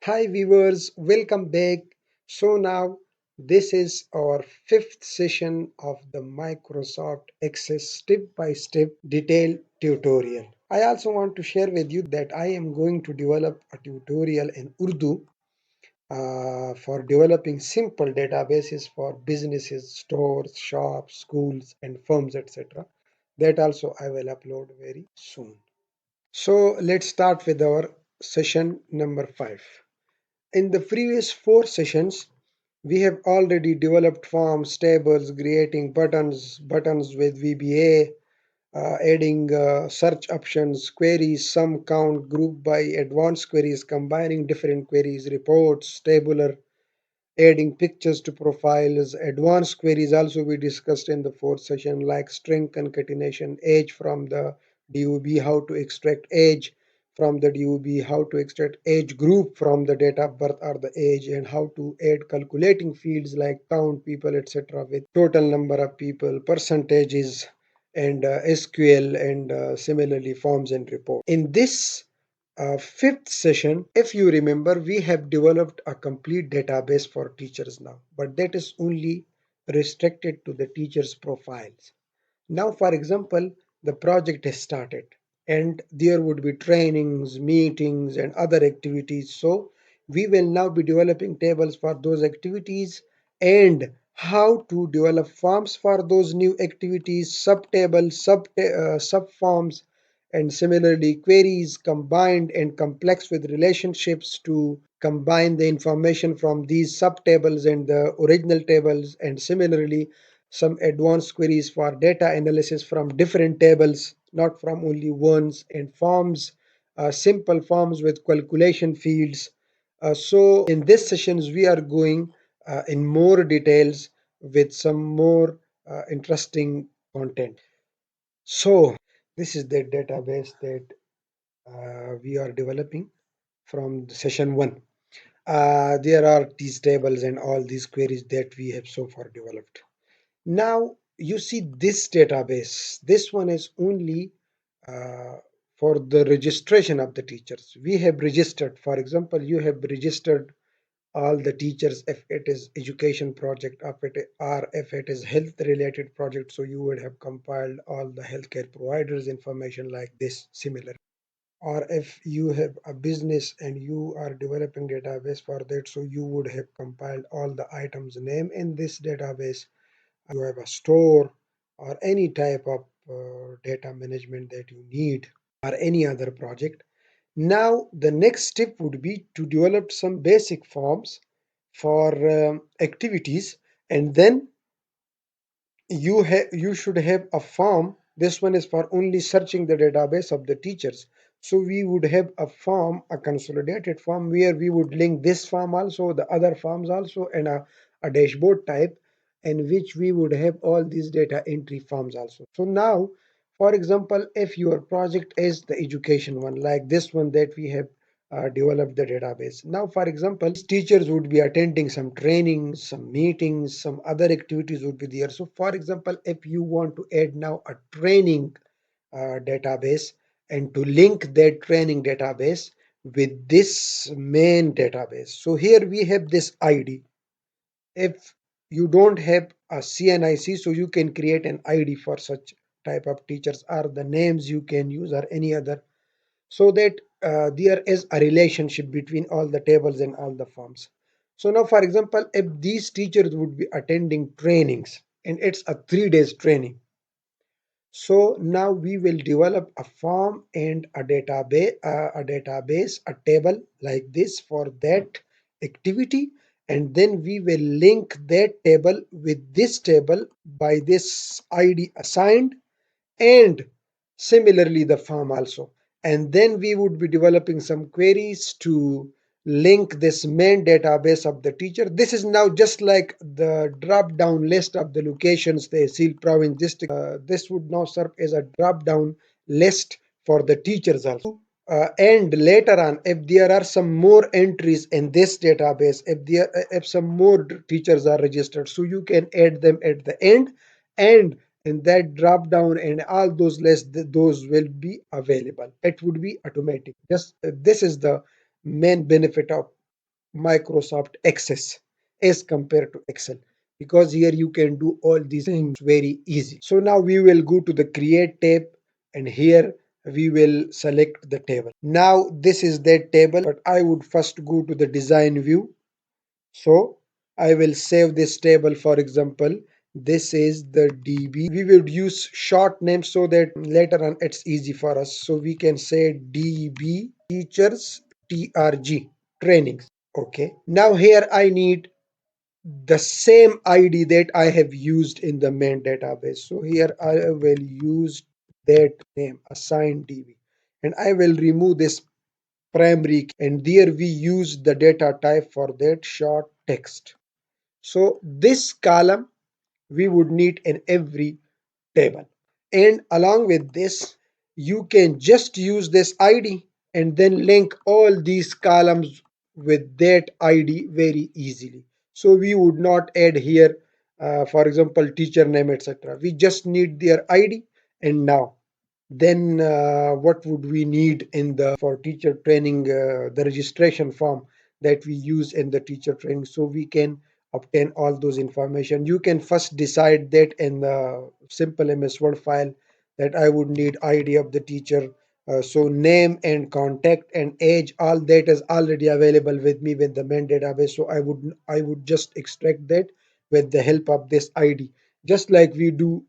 Hi viewers, welcome back. So now this is our fifth session of the Microsoft Access step-by-step detailed tutorial. I also want to share with you that I am going to develop a tutorial in Urdu for developing simple databases for businesses, stores, shops, schools and firms, etc. That also I will upload very soon. So let's start with our session number 5. In the previous 4 sessions, we have already developed forms, tables, creating buttons with VBA, adding search options, queries, sum count, group by advanced queries, combining different queries, reports, tabular, adding pictures to profiles. Advanced queries also we discussed in the fourth session, like string concatenation, age from the DUB, how to extract age from the DUB, how to extract age group from the date of birth or the age, and how to add calculating fields like count people, etc., with total number of people, percentages, and SQL, and similarly forms and reports. In this fifth session, if you remember, we have developed a complete database for teachers now, but that is only restricted to the teachers' profiles. Now, for example, the project has started and there would be trainings, meetings, and other activities. So, we will now be developing tables for those activities and how to develop forms for those new activities, subtables, subforms, and similarly queries combined and complex with relationships to combine the information from these subtables and the original tables, and similarly some advanced queries for data analysis from different tables, not from only ones, and forms, simple forms with calculation fields. So in this sessions, we are going in more details with some more interesting content. So this is the database that we are developing from the session 1. There are these tables and all these queries that we have so far developed. Now you see this database. This one is only uh, for the registration of the teachers. We have registered, for example, you have registered all the teachers if it is education project or if it is health related project, so you would have compiled all the healthcare providers information like this similar. Or if you have a business and you are developing database for that, so you would have compiled all the items name in this database. You have a store or any type of data management that you need, or any other project. Now the next step would be to develop some basic forms for activities, and then you should have a form. This one is for only searching the database of the teachers. So we would have a form, a consolidated form, where we would link this form also, the other forms also, and a dashboard type, in which we would have all these data entry forms also. So now, for example, if your project is the education one, like this one that we have developed the database. Now, for example, teachers would be attending some trainings, some meetings, some other activities would be there. So, for example, if you want to add now a training database and to link that training database with this main database. So, here we have this ID. If you don't have a CNIC, so you can create an ID for such type of teachers, or the names you can use, or any other, so that there is a relationship between all the tables and all the forms. So now, for example, if these teachers would be attending trainings and it's a 3 days training, so now we will develop a form and a table like this for that activity, and then we will link that table with this table by this ID assigned, and similarly the form also. And then we would be developing some queries to link this main database of the teacher. This is now just like the drop down list of the locations, the seal province district. This would now serve as a drop down list for the teachers also. And later on, if there are some more entries in this database, if some more teachers are registered, so you can add them at the end, and in that drop down and all those lists, those will be available. It would be automatic. Just this is the main benefit of Microsoft Access as compared to Excel, because here you can do all these things very easy. So now we will go to the create tab, and here we will select the table. Now this is that table, but I would first go to the design view. So I will save this table. For example, this is the DB. We would use short names so that later on it's easy for us. So we can say DB teachers TRG trainings. Okay. Now here I need the same ID that I have used in the main database. So here I will use that name assign DB, and I will remove this primary, and there we use the data type for that short text. So this column we would need in every table. And along with this, you can just use this ID and then link all these columns with that ID very easily. So we would not add here, for example, teacher name, etc. We just need their ID. And now then what would we need in the for teacher training, the registration form that we use in the teacher training, so we can obtain all those information. You can first decide that in the simple MS Word file that I would need ID of the teacher. So name and contact and age, all that is already available with me with the main database. So I would just extract that with the help of this ID, just like we do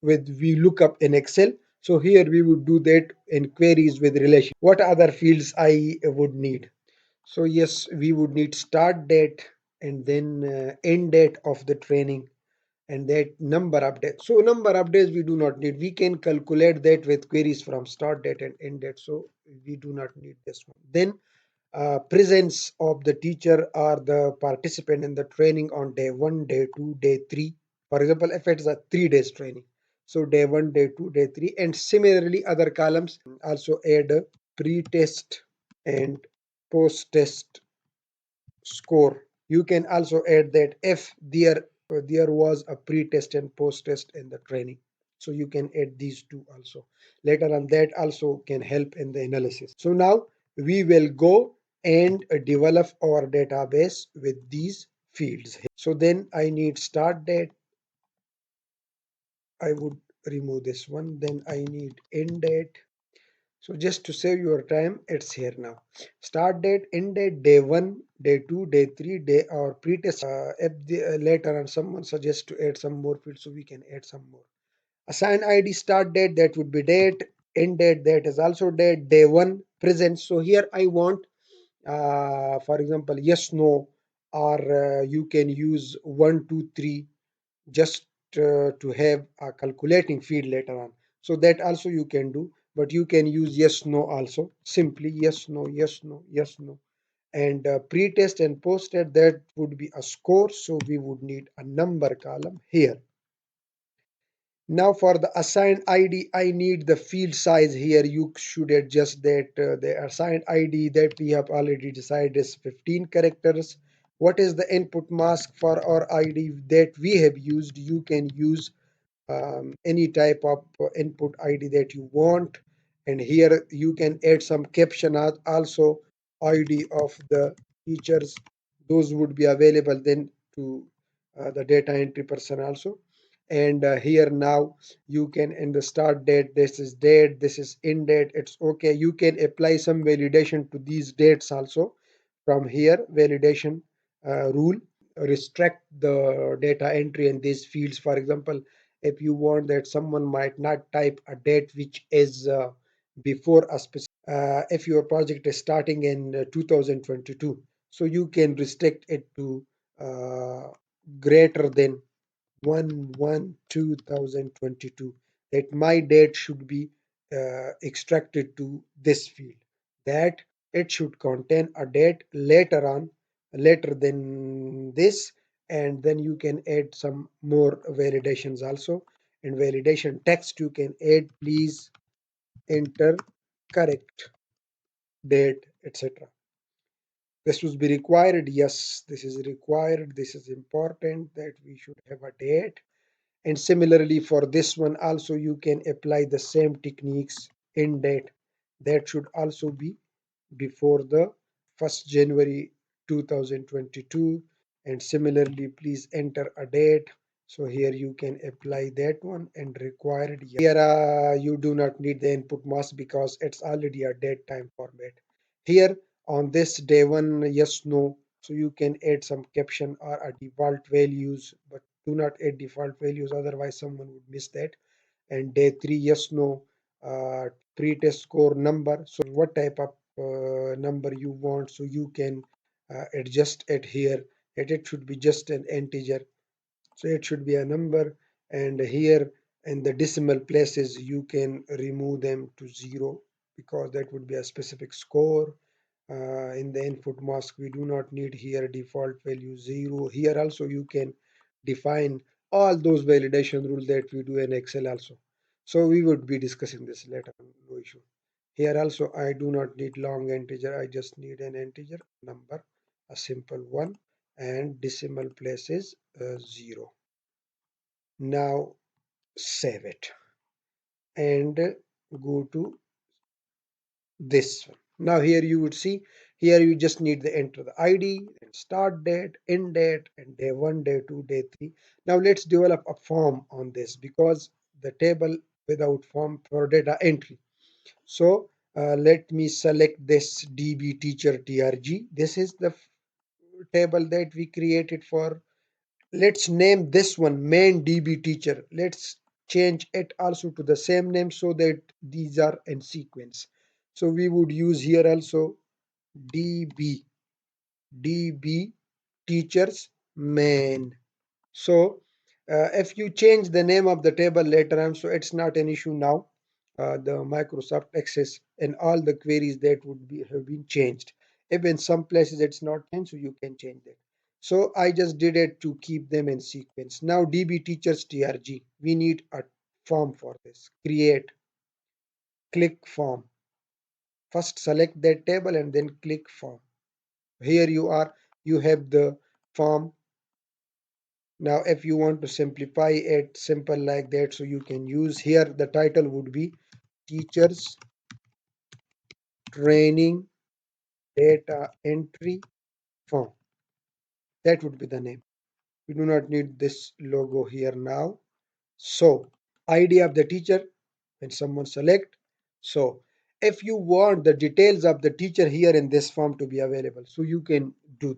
with we look up in Excel. So here we would do that in queries with relation. What other fields I would need? So yes, we would need start date, and then end date of the training, and that number update. So number updates we do not need. We can calculate that with queries from start date and end date. So we do not need this one. Then presence of the teacher or the participant in the training on day 1, day 2, day 3. For example, if it's a 3 days training, so day 1, day 2, day 3. And similarly other columns also add a pre-test and post-test score. You can also add that if there was a pre-test and post-test in the training. So you can add these two also. Later on that also can help in the analysis. So now we will go and develop our database with these fields. So then I need start date. I would remove this one. Then I need end date. So just to save your time, it's here now. Start date, end date, day 1, day 2, day 3, day or pre-test. If later on someone suggests to add some more fields, so we can add some more. Assign ID start date, that would be date. End date, that is also date. Day 1, present. So here I want, for example, yes, no, or you can use 1, 2, 3, just to have a calculating field later on. So that also you can do, but you can use yes no also, simply yes no yes no yes no. And pre-test and post-test, that would be a score, so we would need a number column here. Now for the assigned ID, I need the field size. Here you should adjust that the assigned ID that we have already decided is 15 characters. What is the input mask for our ID that we have used? You can use any type of input ID that you want. And here you can add some caption also, ID of the teachers. Those would be available then to the data entry person also. And here now you can, in the start date, this is date, this is end date, it's okay. You can apply some validation to these dates also. From here, validation rule, restrict the data entry in these fields. For example, if you want that someone might not type a date which is before a specific, if your project is starting in 2022, so you can restrict it to uh, greater than 1/1/2022, that my date should be extracted to this field, that it should contain a date later on, later than this. And then you can add some more validations also. In validation text you can add please enter correct date, etc. This would be required. Yes, this is required. This is important that we should have a date. And similarly for this one also you can apply the same techniques. End date, that should also be before the 1st January 2022. And similarly, please enter a date. So here you can apply that one and required. Here you do not need the input mask because it's already a date time format. Here on this day one, yes, no. So you can add some caption or a default values, but do not add default values, otherwise someone would miss that. And day three, yes, no, pre-test score number. So what type of number you want, so you can adjust it here. It should be just an integer, so it should be a number. And here in the decimal places, you can remove them to zero because that would be a specific score. In the input mask, we do not need here default value 0. Here also you can define all those validation rules that we do in Excel also. So we would be discussing this later on, no issue. Here also I do not need long integer, I just need an integer number, a simple one, and decimal places 0. Now save it and go to this one. Now here you would see, here you just need to enter the ID and start date, end date, and day one, day two, day three. Now let's develop a form on this because the table without form for data entry. So let me select this DB teacher TRG. This is the table that we created for. Let's name this one main DB teacher. Let's change it also to the same name so that these are in sequence. So we would use here also DB, DB teachers main. So if you change the name of the table later on, so it's not an issue now. The Microsoft Access and all the queries that would be have been changed. If in some places it's not changed, so you can change that. So I just did it to keep them in sequence. Now DB teachers TRG, we need a form for this. Create, click form. First select that table and then click form. Here you are, you have the form. Now, if you want to simplify it simple like that, so you can use here the title would be Teachers Training Data Entry Form. That would be the name. We do not need this logo here now. So, ID of the teacher, when someone select. So, if you want the details of the teacher here in this form to be available, so you can do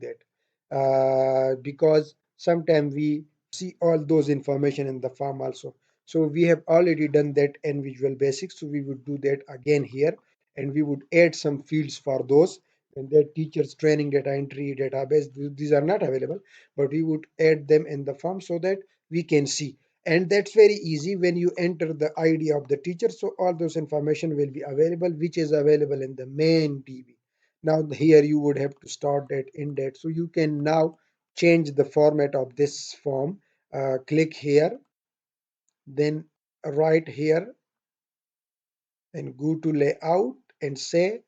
that. Because sometimes we see all those information in the form also. So we have already done that in Visual Basics. So we would do that again here, and we would add some fields for those. And that teachers training data entry database, these are not available, but we would add them in the form so that we can see. And that's very easy when you enter the ID of the teacher, so all those information will be available, which is available in the main DB. Now here you would have to start that, end that, so you can now change the format of this form. Click here, then right here and go to layout and say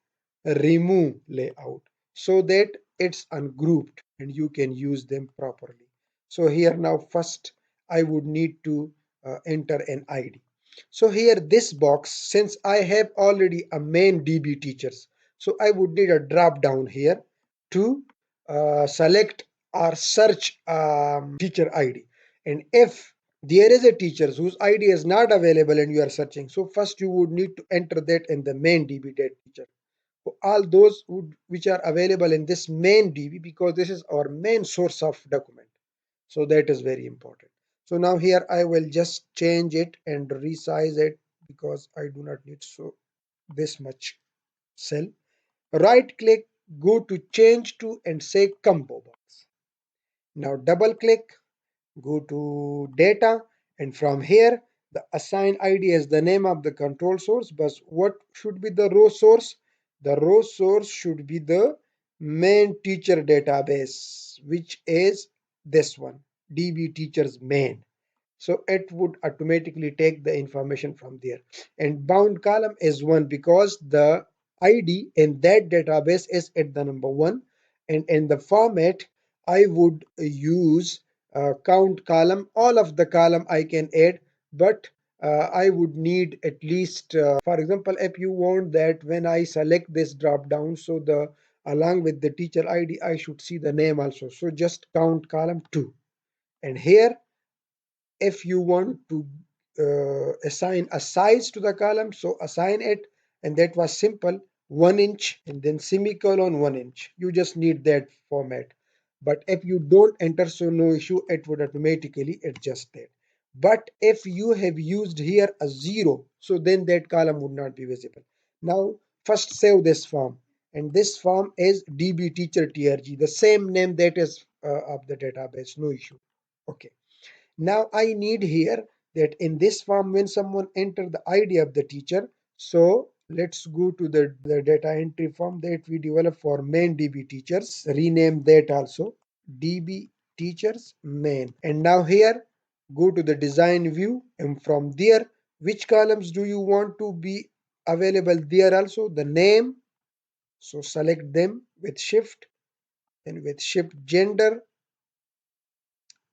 remove layout so that it's ungrouped and you can use them properly. So here now first I would need to enter an ID. So here this box, since I have already a main DB teachers, so I would need a drop down here to select or search teacher ID. And if there is a teacher whose ID is not available and you are searching, so first you would need to enter that in the main DB date teacher. So all those which are available in this main DB, because this is our main source of document. So that is very important. So now here I will just change it and resize it because I do not need so this much cell. Right click, go to change to and say combo box. Now double click, go to data, and from here the assign ID as the name of the control source. But what should be the row source? The row source should be the main teacher database, which is this one, DB teachers main. So it would automatically take the information from there. And bound column is 1 because the ID in that database is at the number 1. And in the format, I would use count column. All of the column I can add, but I would need at least, for example, if you want that when I select this drop down, so the along with the teacher ID, I should see the name also. So just count column 2. And here, if you want to assign a size to the column, so assign it, and that was simple, 1 inch and then semicolon 1 inch. You just need that format. But if you don't enter, so no issue, it would automatically adjust that. But if you have used here a 0, so then that column would not be visible. Now first save this form, and this form is db teacher trg, the same name that is of the database, no issue. Okay. Now I need here that in this form, when someone enter the ID of the teacher, so let's go to the data entry form that we developed for main DB teachers, rename that also DB teachers main. And now here, go to the design view, and from there, which columns do you want to be available there also? The name, so select them with shift, and with shift gender,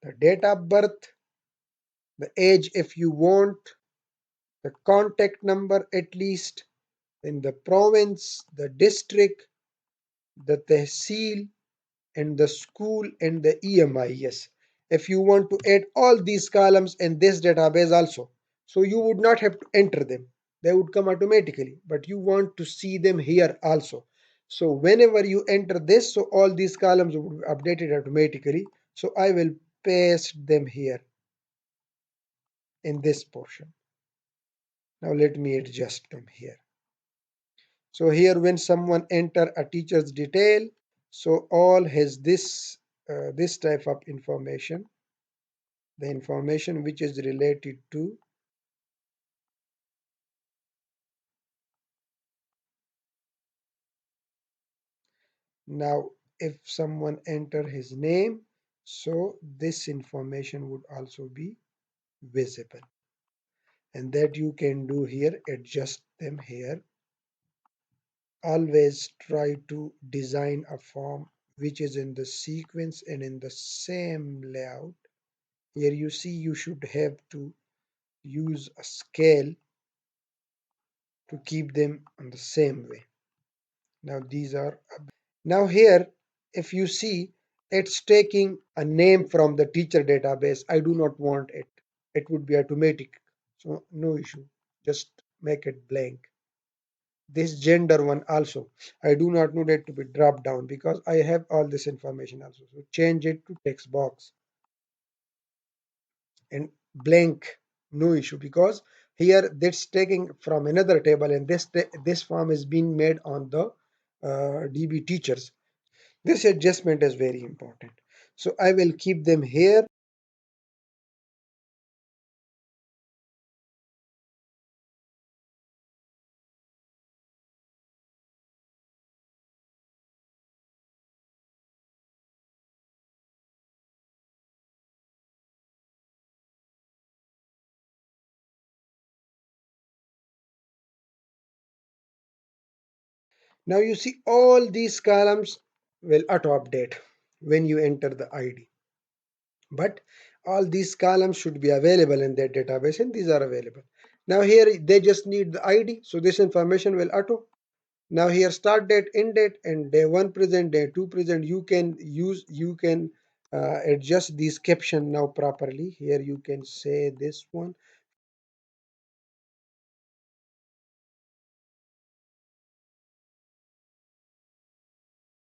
the date of birth, the age if you want, the contact number at least, in the province, the district, the tehsil, and the school, and the EMI. Yes, if you want to add all these columns in this database also, so you would not have to enter them, they would come automatically, but you want to see them here also. So whenever you enter this, so all these columns would be updated automatically. So I will paste them here in this portion. Now let me adjust them here. So here when someone enter a teacher's detail, so all has this type of information, the information which is related to. Now if someone enter his name, so this information would also be visible, and that you can do here, adjust them here. Always try to design a form which is in the sequence and in the same layout. Here you see you should have to use a scale to keep them on the same way. Now these are, now here if you see, it's taking a name from the teacher database. I do not want it. It would be automatic. So no issue. Just make it blank. This gender one also, I do not need it to be dropped down because I have all this information also. So change it to text box and blank, no issue, because here that's taking from another table, and this form is being made on the DB teachers. This adjustment is very important, so I will keep them here. Now you see all these columns will auto update when you enter the ID, but all these columns should be available in their database, and these are available. Now here they just need the ID, so this information will auto. Now here start date, end date, and day 1 present, day 2 present. You can adjust these caption now properly. Here you can say this one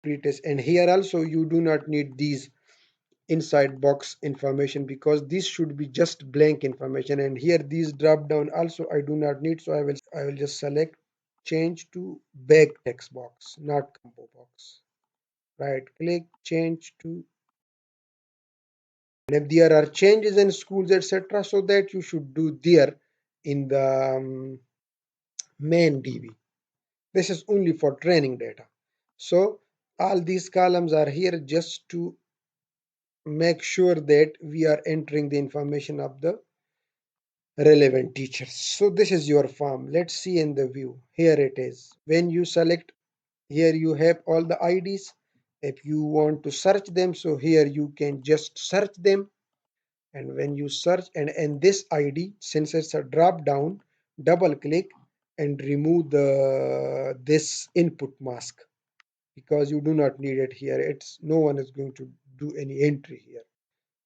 pretest, and here also you do not need these inside box information because this should be just blank information, and here these drop down also I do not need, so I will just select change to back text box, not combo box. Right click, change to, and if there are changes in schools etc, so that you should do there in the main DB. This is only for training data. So all these columns are here just to make sure that we are entering the information of the relevant teachers. So this is your form. Let's see in the view. Here it is. When you select, here you have all the IDs. If you want to search them, so here you can just search them. And when you search, and in this ID, since it's a drop down, double click and remove the this input mask. because you do not need it here. It's no one is going to do any entry here.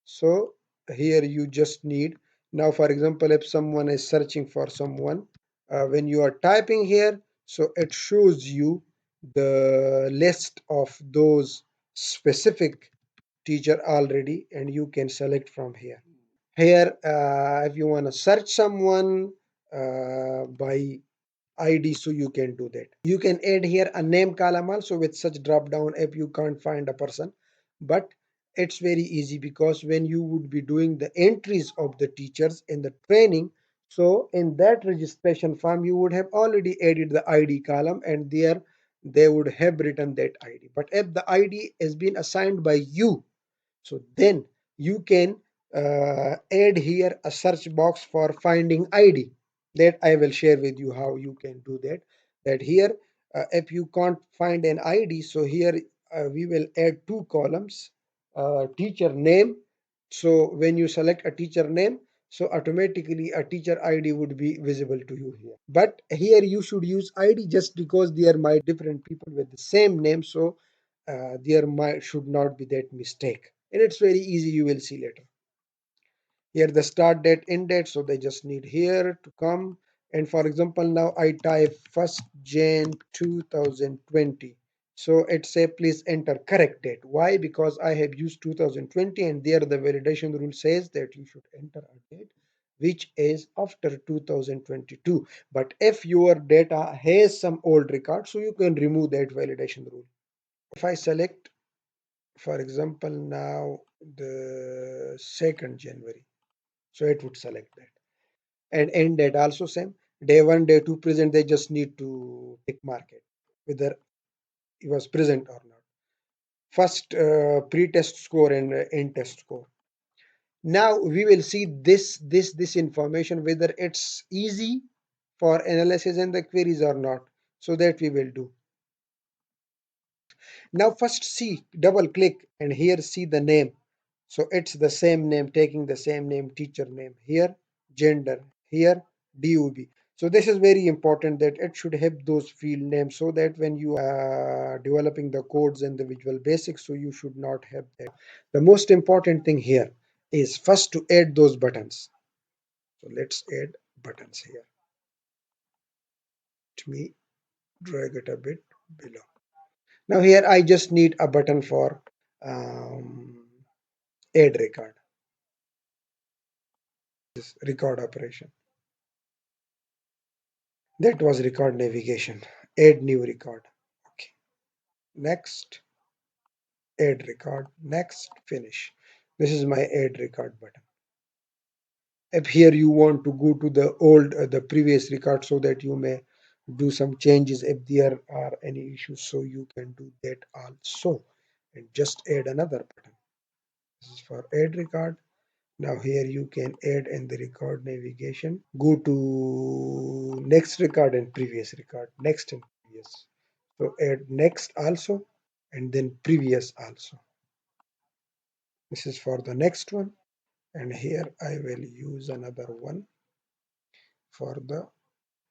So here you just need, now for example, if someone is searching for someone, when you are typing here, so it shows you the list of those specific teacher already, and you can select from here. Here, if you want to search someone by ID, so you can do that. You can add here a name column also with such drop down if you can't find a person. But it's very easy, because when you would be doing the entries of the teachers in the training, so in that registration form you would have already added the ID column, and there they would have written that ID. But if the ID has been assigned by you, so then you can add here a search box for finding ID. That I will share with you how you can do that. That here, if you can't find an ID, so here we will add two columns, teacher name. So when you select a teacher name, so automatically a teacher ID would be visible to you here. But here you should use ID just because there might different people with the same name. So there might should not be that mistake, and it's very easy, you will see later. Here the start date, end date, so they just need here to come. And for example, now I type 1st Jan 2020, so it say please enter correct date. Why? Because I have used 2020, and there the validation rule says that you should enter a date which is after 2022. But if your data has some old record, so you can remove that validation rule. If I select, for example, now the 2nd January, so it would select that. And end date also same. Day one, day two, present, they just need to tick mark it whether it was present or not. First pre-test score and end test score. Now we will see this information whether it's easy for analysis and the queries or not. So that we will do. Now first see, double click, and here see the name. So it's the same name, taking the same name, teacher name. Here, gender. Here, DUB. So this is very important that it should have those field names, so that when you are developing the codes and the Visual Basics, so you should not have that. The most important thing here is first to add those buttons. So let's add buttons here. Let me drag it a bit below. Now here I just need a button for um, add record, this record operation. That was record navigation. Add new record. Okay. Next, add record. Next, finish. This is my add record button. If here you want to go to the old, the previous record, so that you may do some changes if there are any issues, so you can do that also. And just add another button. This is for add record. Now here you can add in the record navigation. Go to next record and previous record. Next and previous. So add next also, and then previous also. This is for the next one. And here I will use another one for the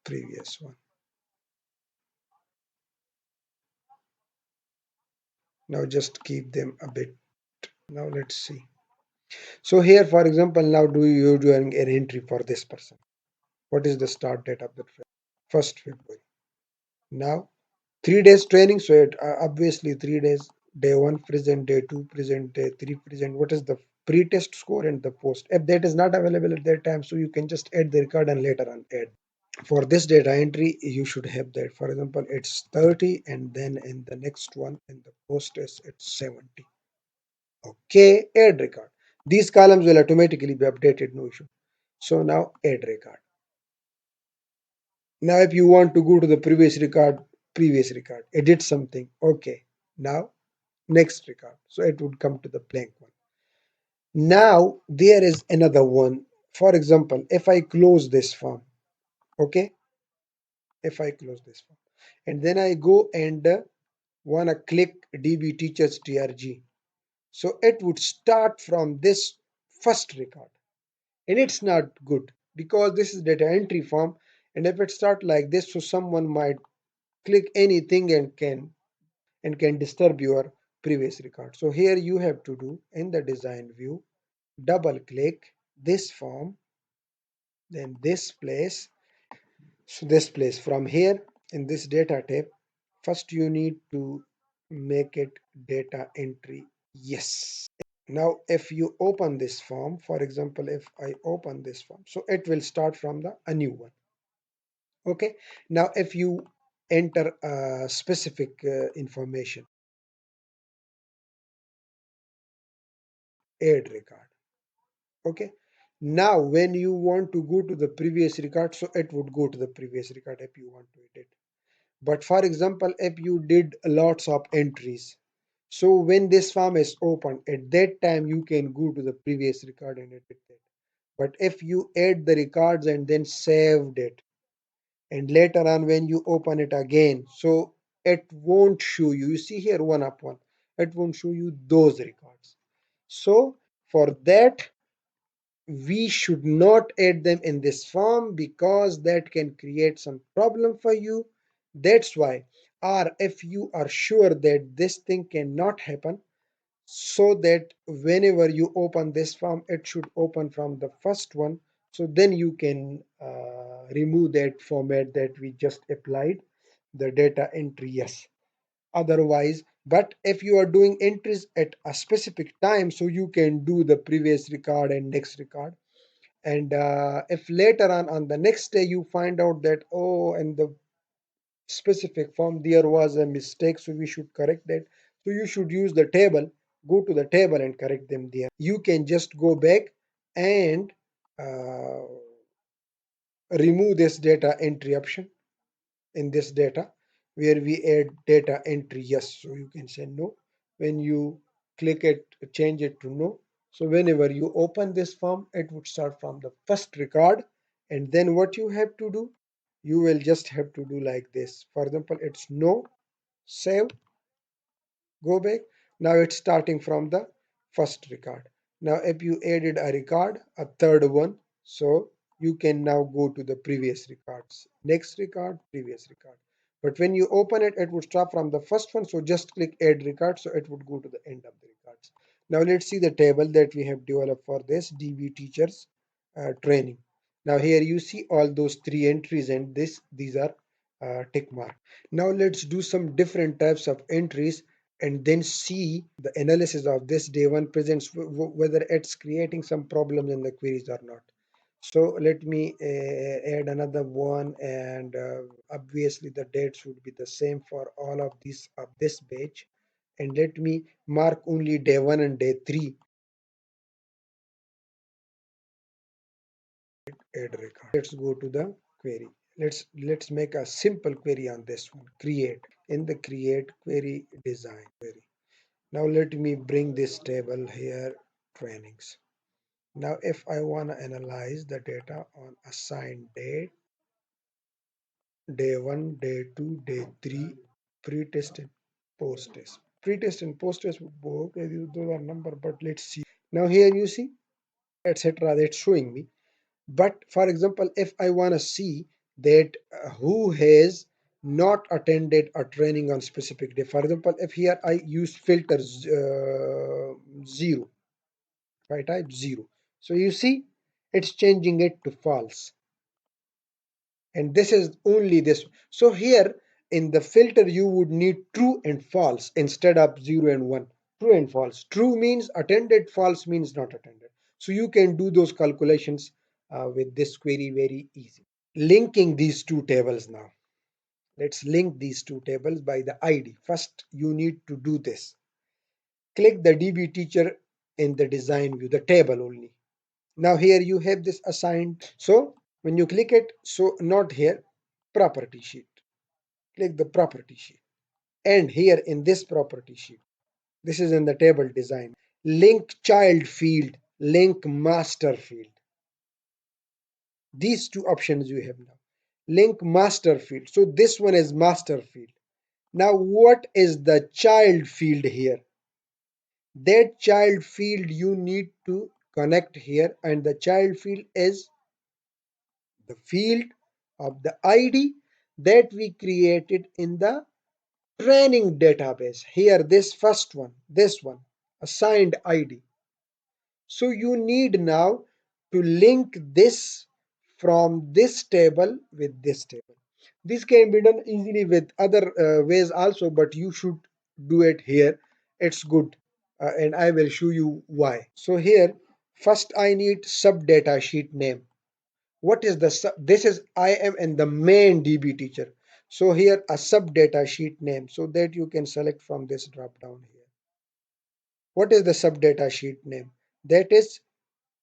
previous one. Now just keep them a bit. Now let's see. So here, for example, now do you doing an entry for this person? What is the start date of the 1st February? Now 3 days training, so it obviously 3 days. Day one present, day two present, day three present. What is the pre-test score and the post? If that is not available at that time, so you can just add the record and later on add. For this data entry, you should have that. For example, it's 30, and then in the next one, in the post is it's 70. Okay, add record. These columns will automatically be updated, no issue. So now add record. Now if you want to go to the previous record, edit something. Okay. Now next record. So it would come to the blank one. Now there is another one. For example, if I close this form, okay, if I close this form, and then I go and wanna click DB teachers TRG, so it would start from this first record, and it's not good because this is data entry form, and if it start like this, so someone might click anything and can and can disturb your previous record. So here you have to do in the design view, double click this form, then this place. So this place from here in this data tab, first you need to make it data entry. Yes. Now if you open this form, for example, if I open this form, so it will start from the a new one. Okay. Now if you enter specific information, add record. Okay. Now when you want to go to the previous record, so it would go to the previous record if you want to edit. But for example, if you did lots of entries, so when this form is open, at that time you can go to the previous record and edit it. But if you add the records and then saved it, and later on when you open it again, so it won't show you. You see here one up one, it won't show you those records. So for that, we should not add them in this form because that can create some problem for you. That's why, or if you are sure that this thing cannot happen, so that whenever you open this form it should open from the first one, so then you can remove that format that we just applied the data entry. Yes, otherwise, but if you are doing entries at a specific time, so you can do the previous record and next record. And if later on the next day you find out that, oh, in the specific form there was a mistake, so we should correct that, so you should use the table, go to the table and correct them there. You can just go back and uh, remove this data entry option in this data where we add data entry yes, so you can say no. When you click it, change it to no, so whenever you open this form it would start from the first record. And then what you have to do, you will just have to do like this. For example, it's no, save, go back. Now it's starting from the first record. Now if you added a record, a third one, so you can now go to the previous records, next record, previous record. But when you open it, it would start from the first one, so just click add record, so it would go to the end of the records. Now let's see the table that we have developed for this DB teachers training. Now here you see all those three entries, and these are tick mark. Now let's do some different types of entries and then see the analysis of this day one presents, whether it's creating some problems in the queries or not. So let me add another one, and obviously the dates would be the same for all of these of this page. And let me mark only day one and day three. Add record. Let's go to the query. Let's make a simple query on this one. Create, in the create query, design query. Now let me bring this table here, trainings. Now if I want to analyze the data on assigned date, day 1, day 2, day 3, pre-test and post-test. Pre-test and post-test, okay, those are number, but let's see. Now here you see, etc. That's showing me. But for example, if I want to see that who has not attended a training on specific day, for example, if here I use filters 0, if I type 0, so you see it's changing it to false. And this is only this. So here in the filter, you would need true and false instead of 0 and 1. True and false. True means attended, false means not attended. So you can do those calculations with this query very easy. Linking these two tables now. Let's link these two tables by the ID. First, you need to do this. Click the DB teacher in the design view, the table only. Now here you have this assigned. So when you click it, so not here, property sheet. Click the property sheet. And here in this property sheet, this is in the table design. Link child field, link master field. These two options you have now. Link master field. So this one is master field. Now what is the child field here? That child field you need to connect here, and the child field is the field of the ID that we created in the training database. Here, this first one, this one, assigned ID. So you need now to link this from this table with this table. This can be done easily with other ways also, but you should do it here. It's good, and I will show you why. So here, first I need sub data sheet name. What is the this is I am in the main DB teacher. So here a sub data sheet name, so that you can select from this drop down here. What is the sub data sheet name? That is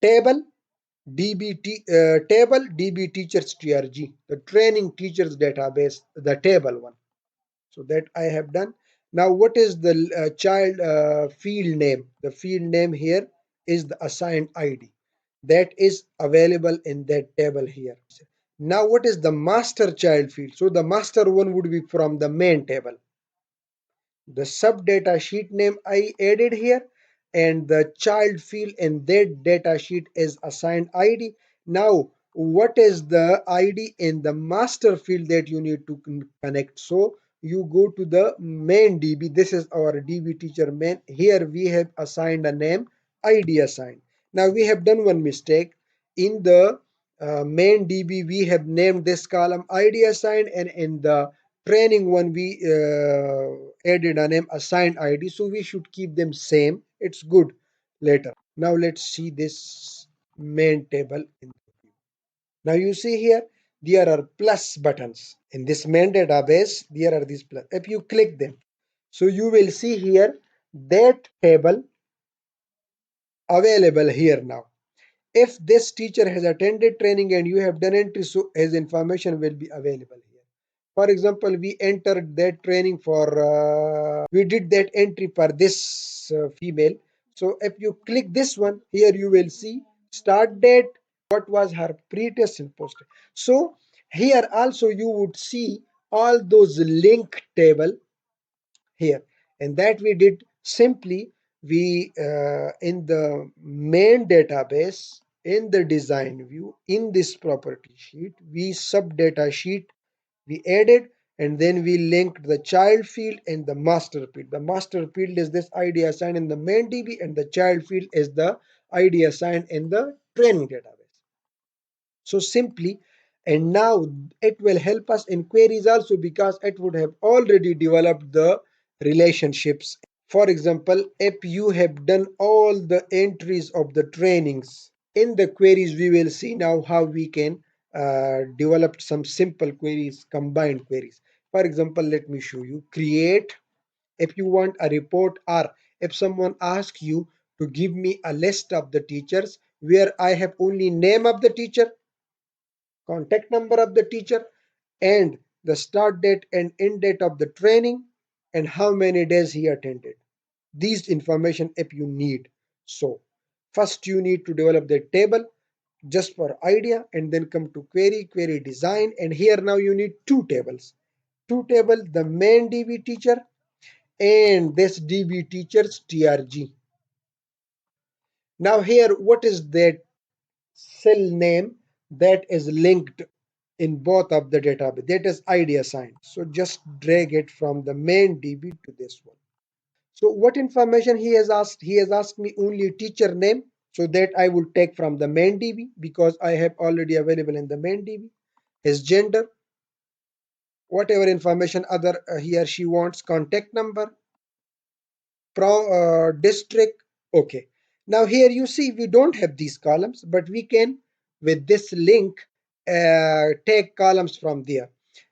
table table DB teachers TRG, the training teachers database, the table one. So that I have done. Now what is the child field name? The field name here is the assigned ID that is available in that table here. Now what is the master child field? So the master one would be from the main table. The sub data sheet name I added here, and the child field in that data sheet is assigned ID. Now what is the ID in the master field that you need to connect? So you go to the main DB. This is our DB teacher main. Here we have assigned a name ID assigned. Now we have done one mistake. In the main DB we have named this column ID assigned, and in the training one we added a name assigned ID, so we should keep them same. It's good later. Now let's see this main table. Now you see here there are plus buttons in this main database. There are these plus. If you click them, so you will see here that table available here now. If this teacher has attended training and you have done entry, so his information will be available here. For example, we entered that training for, we did that entry for this female. So if you click this one, here you will see start date, what was her pre-test and post. So here also you would see all those link table here, and that we did simply. We in the main database, in the design view, in this property sheet, we sub data sheet we added, and then we linked the child field and the master field. The master field is this ID assigned in the main DB, and the child field is the ID assigned in the training database. So simply, and now it will help us in queries also, because it would have already developed the relationships. For example, if you have done all the entries of the trainings in the queries, we will see now how we can develop some simple queries, combined queries. For example, let me show you. Create, if you want a report, or if someone asks you to give me a list of the teachers where I have only name of the teacher, contact number of the teacher, and the start date and end date of the training, and how many days he attended. These information if you need. So first you need to develop the table just for idea, and then come to query design, and here now you need two tables. Two table, the main DB teacher and this DB teacher's TRG. Now here, what is that cell name that is linked in both of the database? That is ID assigned. So just drag it from the main DB to this one. So what information he has asked? He has asked me only teacher name. So that I will take from the main DB, because I have already available in the main DB. His gender, whatever information other he or she wants, contact number, district. Okay. Now here you see we don't have these columns, but we can, with this link, take columns from there.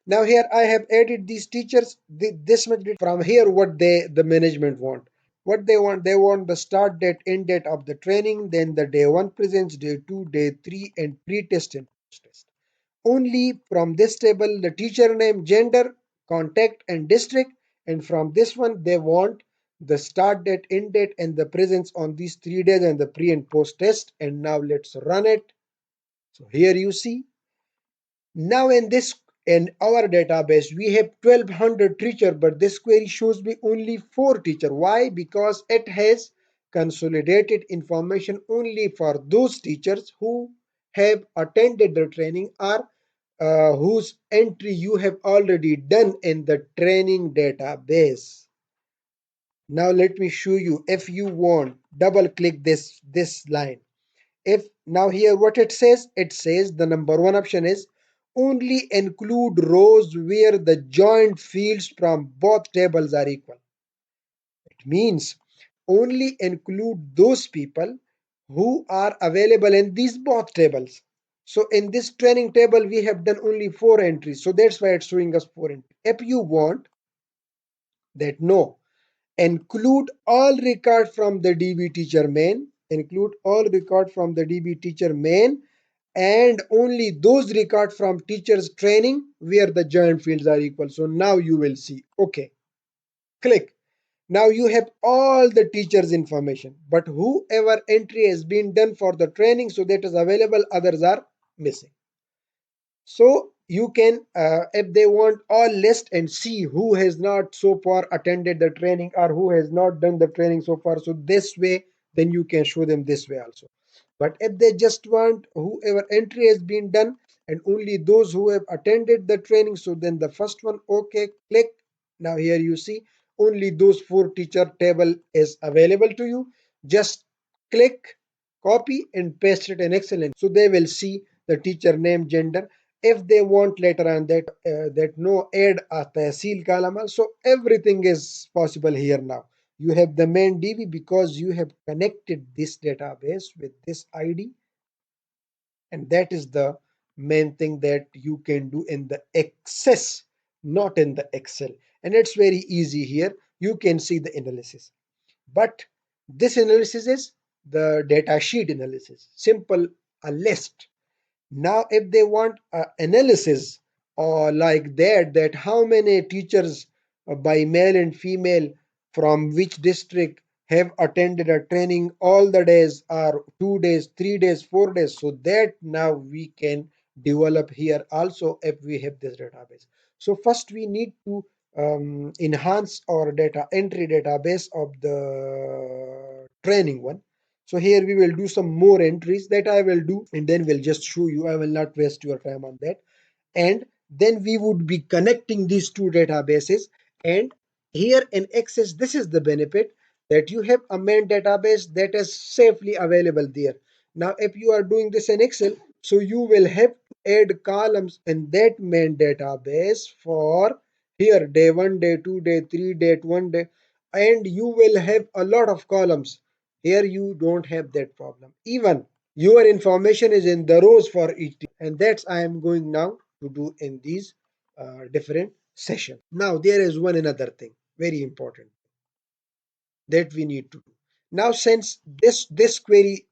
Now here I have added these teachers. This much from here what the management want. What they want the start date, end date of the training, then the day 1 presents, day 2, day 3, and pre-test and post-test. Only from this table the teacher name, gender, contact, and district, and from this one they want the start date, end date, and the presence on these 3 days, and the pre and post test. And now let's run it. So here you see, now in our database we have 1200 teacher, but this query shows me only 4 teacher. Why? Because it has consolidated information only for those teachers who have attended the training, or whose entry you have already done in the training database. Now let me show you. If you want, double click this line. If now here what it says the number one option is only include rows where the joint fields from both tables are equal. It means only include those people who are available in these both tables. So in this training table, we have done only four entries. So that's why it's showing us four entries. If you want that, no, include all record from the DB teacher main, include all record from the DB teacher main, and only those record from teachers training where the joint fields are equal. So now you will see, okay, click. Now you have all the teachers information, but whoever entry has been done for the training, so that is available, others are missing. So you can, if they want, all list and see who has not so far attended the training or who has not done the training so far. So this way, then you can show them this way also. But if they just want whoever entry has been done and only those who have attended the training, so then the first one, okay, click. Now here you see only those four teacher table is available to you. Just click, copy and paste it in Excel. So they will see the teacher name, gender. If they want later on that no, add a tahsil column, so everything is possible here now. You have the main DB because you have connected this database with this ID, and that is the main thing that you can do in the Access, not in the Excel. And it's very easy here. You can see the analysis. But this analysis is the data sheet analysis. Simple, a list. Now, if they want analysis or like that how many teachers by male and female from which district have attended a training all the days or 2 days, 3 days, 4 days, so that now we can develop here also if we have this database. So first we need to enhance our data entry database of the training one. So here we will do some more entries that I will do and then we'll just show you. I will not waste your time on that. And then we would be connecting these two databases. And here in Access, this is the benefit that you have a main database that is safely available there. Now, if you are doing this in Excel, so you will have to add columns in that main database for here day one, day two, day three, day one day, and you will have a lot of columns. Here you don't have that problem. Even your information is in the rows for each teacher, and that's I am going now to do in these different sessions. Now there is one another thing very important that we need to do. Now since this query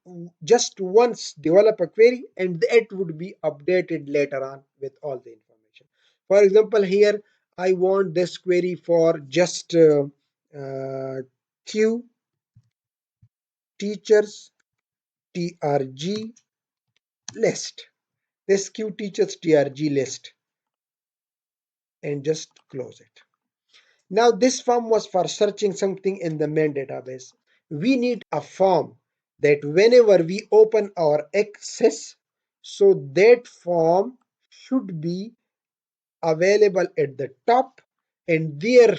just once develop a query and it would be updated later on with all the information. For example, here I want this query for just Q teachers TRG list. This Q teachers TRG list and just close it. Now this form was for searching something in the main database. We need a form that whenever we open our Access, so that form should be available at the top and there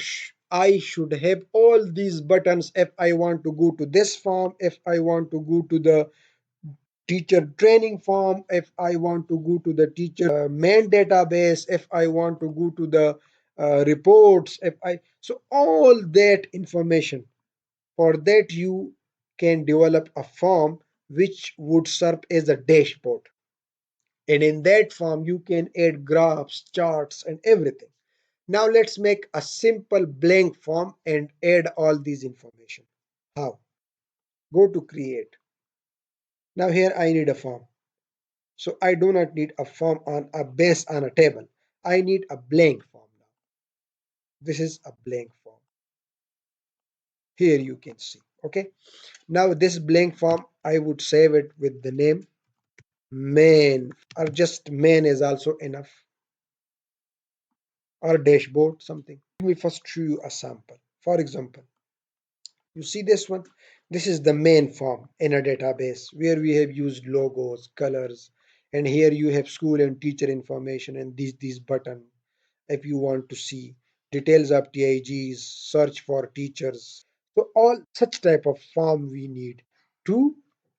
I should have all these buttons if I want to go to this form, if I want to go to the teacher training form, if I want to go to the teacher main database, if I want to go to the reports, if I so all that information. For that you can develop a form which would serve as a dashboard, and in that form you can add graphs, charts and everything. Now let's make a simple blank form and add all these information. How? Go to create. Now here I need a form. So I do not need a form on a base on a table. I need a blank form now. This is a blank form. Here you can see. Okay. Now this blank form, I would save it with the name main or just main is also enough or dashboard something. Let me first show you a sample. For example, you see this one. This is the main form in a database where we have used logos, colors, And here you have school and teacher information and these button if you want to see details of TIGs, search for teachers. So all such type of form we need to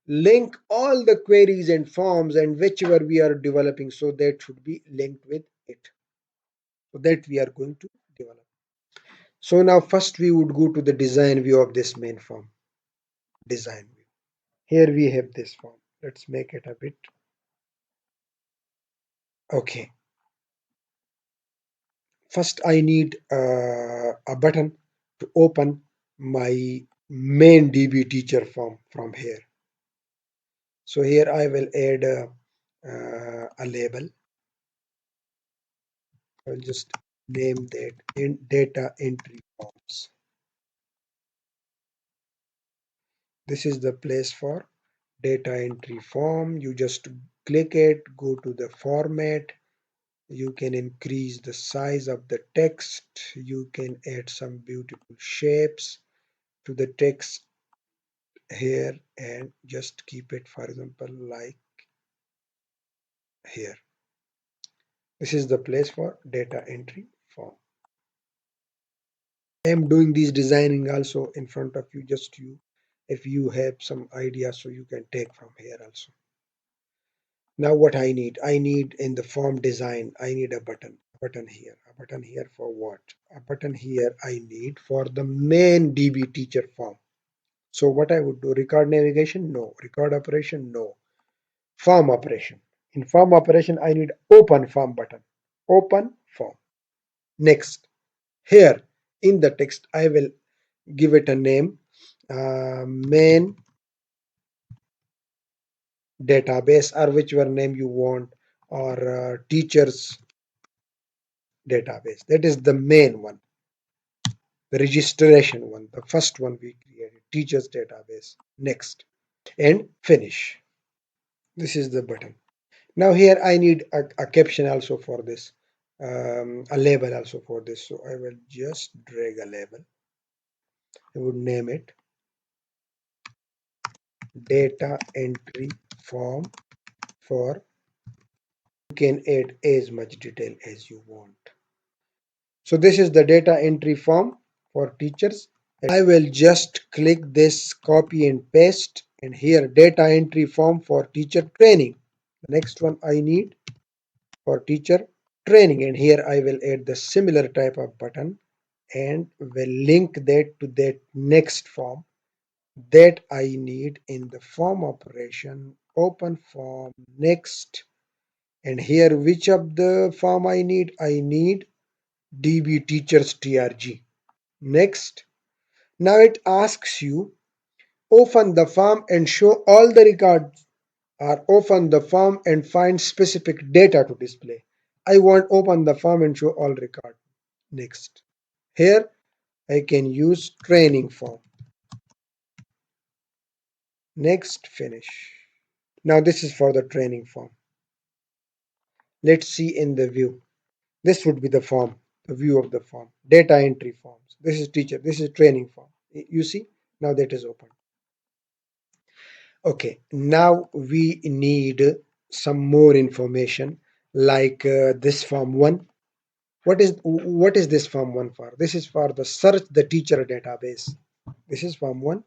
link all the queries and forms and whichever we are developing, so that should be linked with it. So that we are going to develop. So now first we would go to the design view of this main form. Design view. Here we have this form. Let's make it a bit. Okay. First I need a button to open my main DB teacher form from here. So here I will add a label. I'll just name that in data entry forms. This is the place for data entry form. You just click it, go to the format. You can increase the size of the text. You can add some beautiful shapes to the text here and just keep it, for example, like here. This is the place for data entry form. I am doing this designing also in front of you, just you, if you have some idea, so you can take from here also. Now what I need in the form design, I need a button here, a button here for what? A button here I need for the main DB teacher form. So what I would do, record navigation? No. Record operation? No. Form operation. In form operation, I need open form button. Open form. Next. Here in the text, I will give it a name, main database or whichever name you want, or teachers database. That is the main one, the registration one, the first one we created, teachers database. Next and finish. This is the button. Now here I need a caption also for this, a label also for this. So I will just drag a label. I would name it data entry form for. You can add as much detail as you want. So this is the data entry form for teachers. I will just click this copy and paste, and here data entry form for teacher training. The next one I need for teacher training, and here I will add the similar type of button and will link that to that next form that I need in the form operation. Open form, next, and here which of the form I need? I need DB teachers TRG. Next. Now it asks you open the form and show all the records, or open the form and find specific data to display. I want open the form and show all record. Next. Here I can use training form. Next, finish. Now this is for the training form. Let's see in the view. This would be the form, the view of the form. Data entry forms. This is teacher. This is training form. You see? Now that is open. Okay. Now we need some more information like this form 1. What is this form 1 for? This is for the search the teacher database. This is form 1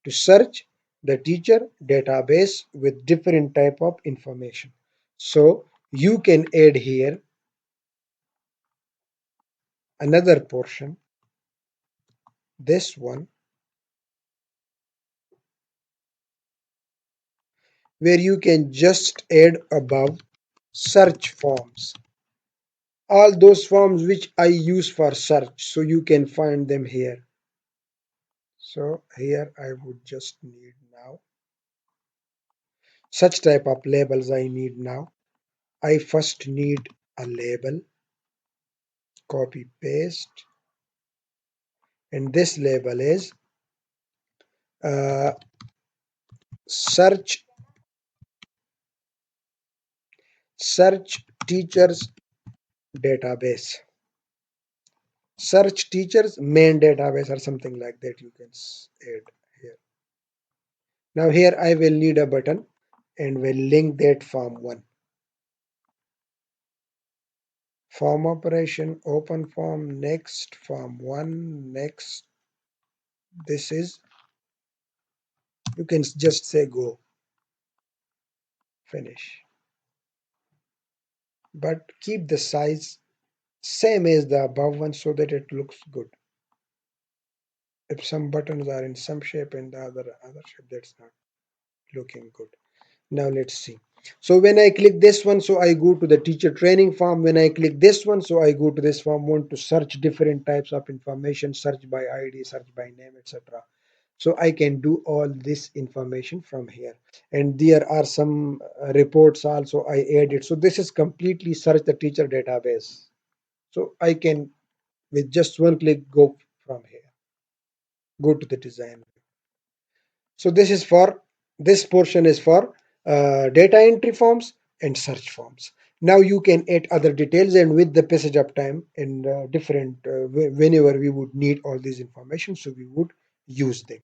to search the teacher database with different type of information. So you can add here another portion, this one, where you can just add above search forms, all those forms which I use for search, so you can find them here. So here I would just need now such type of labels. I need now, I first need a label, copy paste, and this label is uh, search search teachers database, search teachers main database, or something like that you can add here. Now here I will need a button and will link that form 1. Form operation, open form, next, form 1, next. This is, you can just say go, finish. But keep the size same as the above one so that it looks good. If some buttons are in some shape and the other shape, that's not looking good. Now let's see. So when I click this one, so I go to the teacher training form. When I click this one, so I go to this form, want to search different types of information, search by ID, search by name, etc. So I can do all this information from here. And there are some reports also I added. So this is completely search the teacher database. So I can with just one click go from here, go to the design. So this portion is for data entry forms and search forms. Now you can add other details, and with the passage of time and different whenever we would need all these information, so we would use them.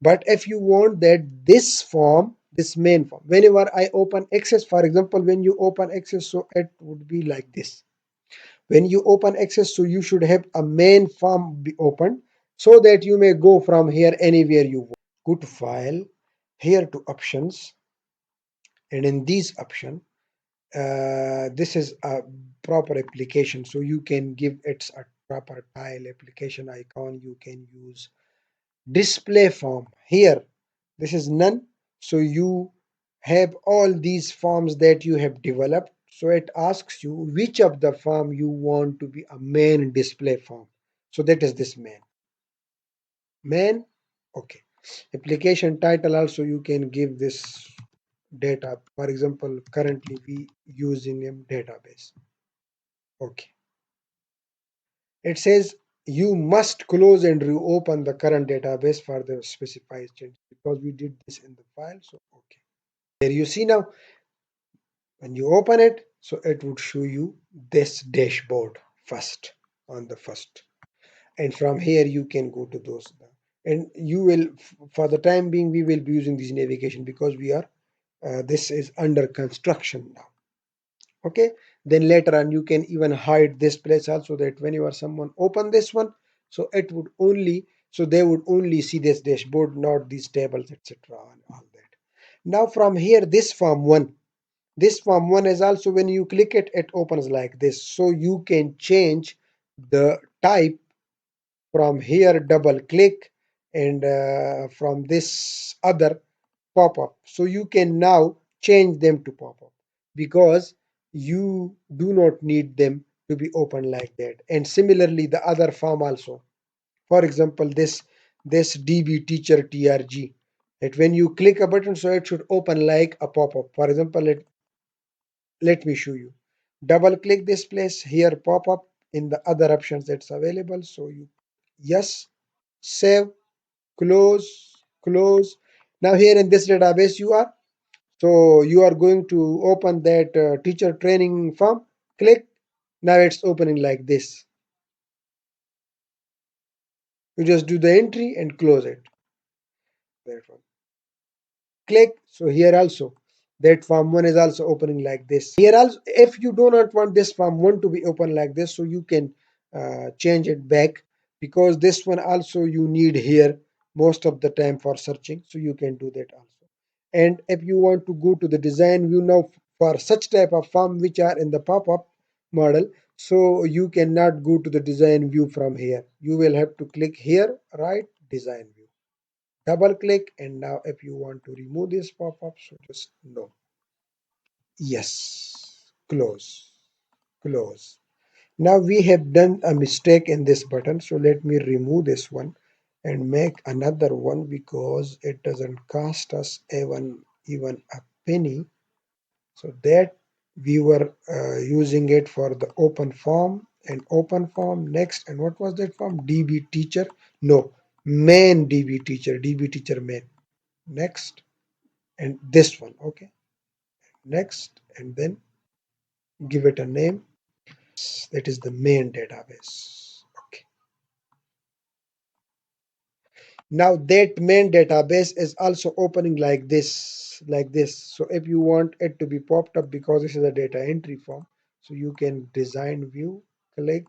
But if you want that this form, this main form, whenever I open access, for example, when you open access, so it would be like this. When you open access, so you should have a main form be opened so that you may go from here anywhere you want. Go to file, here to options, and in these option, this is a proper application, so you can give it a proper tile application icon. You can use display form here. This is none, so you have all these forms that you have developed, so it asks you which of the form you want to be a main display form. So that is this main. Okay, application title also you can give this data. For example, currently we using a database. Okay. It says you must close and reopen the current database for the specified change because we did this in the file. So okay. There you see now when you open it, so it would show you this dashboard first on the first. And from here you can go to those. And you will, for the time being, we will be using this navigation because we are, this is under construction now. Okay, then later on you can even hide this place also, that whenever someone open this one, so it would only, so they would only see this dashboard, not these tables, etc. and all that. Now from here, this form one is also, when you click it, it opens like this, so you can change the type from here, double click, and from this other pop-up, so you can now change them to pop-up because you do not need them to be open like that. And similarly the other form also, for example, this db teacher trg, that when you click a button, so it should open like a pop-up. For example, let me show you. Double click this place, here pop-up, in the other options that's available, so you, yes, save, close, close. Now here in this database you are, so you are going to open that teacher training form, click, now it's opening like this. You just do the entry and close it. That one. Click, so here also that form 1 is also opening like this. Here also, if you do not want this form 1 to be open like this, so you can change it back, because this one also you need here most of the time for searching, so you can do that also. And if you want to go to the design view now for such type of form which are in the pop-up model, so you cannot go to the design view from here. You will have to click here, right, design view, double click, and now if you want to remove this pop-up, so just no, yes, close, close. Now we have done a mistake in this button, so let me remove this one and make another one, because it doesn't cost us even a penny. So that we were using it for the open form, and open form next, and what was that form, db teacher, no, main db teacher, db teacher main, next, and this one, okay, next, and then give it a name, that is the main database. Okay, now that main database is also opening like this, so if you want it to be popped up, because this is a data entry form, So you can design view, click,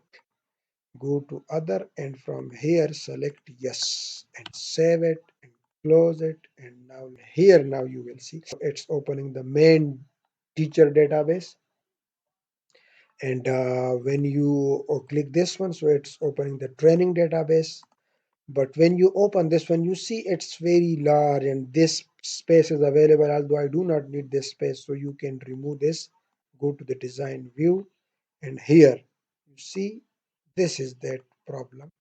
go to other, and from here select yes and save it and close it. And now here, now you will see it's opening the main teacher database. And when you click this one, so it's opening the training database. But when you open this one, you see it's very large and this space is available, although I do not need this space. So you can remove this, go to the design view, and here you see this is that problem.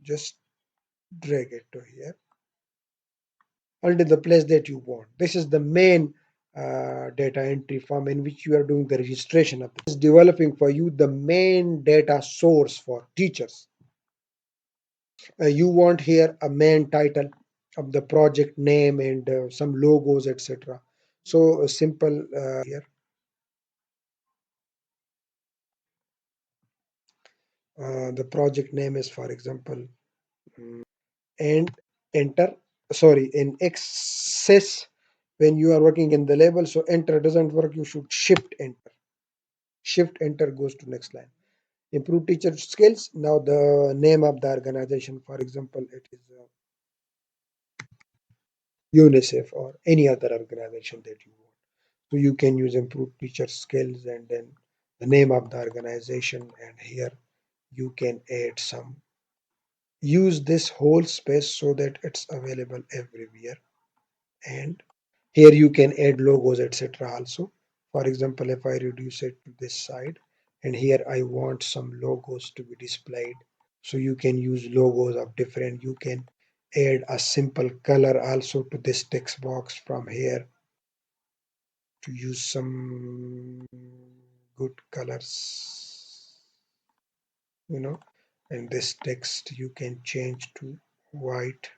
Just drag it to here until the place that you want. This is the main data entry form in which you are doing the registration of this. Is developing for you the main data source for teachers. You want here a main title of the project name and some logos, etc. So simple here. The project name is, for example, and enter. Sorry, in excess when you are working in the label. So enter doesn't work. You should shift enter. Shift enter goes to next line. Improve teacher skills. Now the name of the organization, for example, it is UNICEF or any other organization that you want. So you can use improve teacher skills and then the name of the organization, and here you can add some. Use this whole space so that it's available everywhere. And here you can add logos, etc. also. For example, if I reduce it to this side, and here I want some logos to be displayed. So you can use logos of different, you can add a simple color also to this text box from here to use some good colors, you know. And this text you can change to white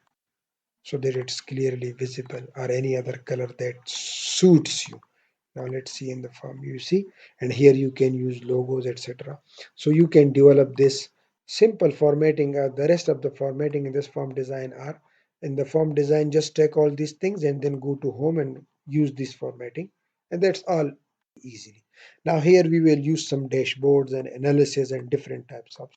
so that it's clearly visible, or any other color that suits you. Now let's see in the form, you see, and here you can use logos, etc. So you can develop this simple formatting. The rest of the formatting in this form design are in the form design. Just take all these things and then go to home and use this formatting, and that's all easily. Now here we will use some dashboards and analysis and different types of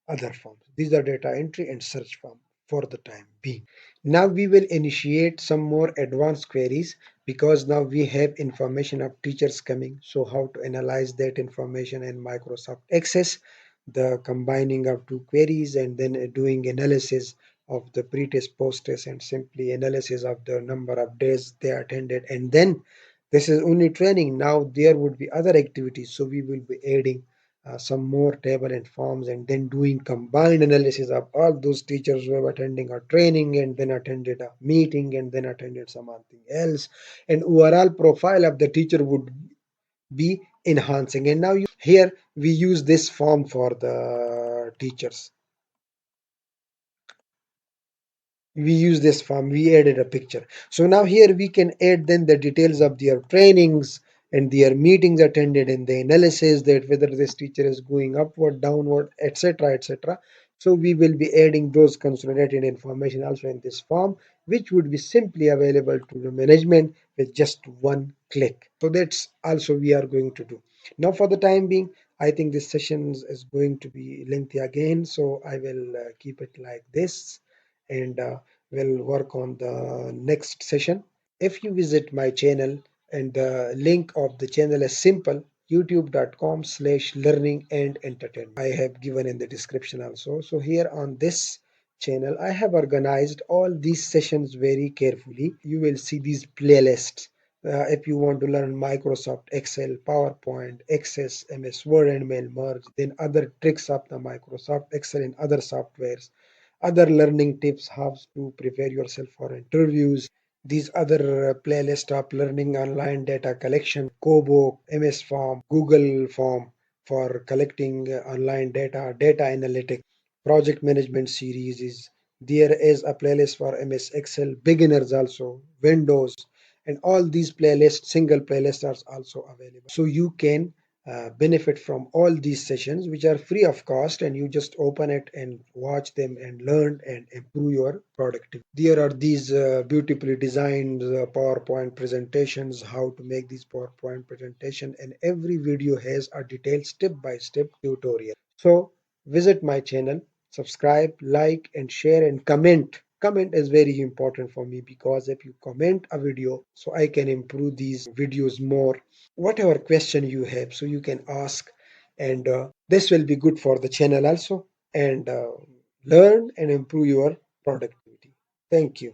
other forms. These are data entry and search form for the time being. Now we will initiate some more advanced queries because now we have information of teachers coming. So how to analyze that information in Microsoft Access, the combining of two queries and then doing analysis of the pre-test, post-test, and simply analysis of the number of days they attended. And then this is only training. Now there would be other activities. So we will be adding some more table and forms and then doing combined analysis of all those teachers who have attending a training and then attended a meeting and then attended something else, and overall profile of the teacher would be enhancing. And now here we use this form for the teachers. We use this form, we added a picture. So now here we can add then the details of their trainings and their meetings attended and the analysis that whether this teacher is going upward, downward, etc., etc. So we will be adding those consolidated information also in this form, which would be simply available to the management with just one click. So that's also we are going to do. Now for the time being, I think this session is going to be lengthy again, so I will keep it like this, and we'll work on the next session. If you visit my channel, and the link of the channel is simple, youtube.com/learning and entertainment. I have given in the description also. So here on this channel, I have organized all these sessions very carefully. You will see these playlists. If you want to learn Microsoft Excel, PowerPoint, Access, MS Word and Mail Merge, then other tricks of the Microsoft Excel and other softwares, other learning tips, how to prepare yourself for interviews, these other playlist of learning online data collection, Kobo, MS Form, Google Form for collecting online data, data analytics, project management series is there is a playlist for MS Excel, beginners also, Windows, and all these playlists, single playlists are also available. So you can benefit from all these sessions, which are free of cost, and you just open it and watch them and learn and improve your productivity. There are these beautifully designed PowerPoint presentations, how to make these PowerPoint presentation, and every video has a detailed step-by-step tutorial. So visit my channel, subscribe, like, and share, and comment. Comment is very important for me because if you comment a video, so I can improve these videos more. Whatever question you have, so you can ask, and this will be good for the channel also, and learn and improve your productivity. Thank you.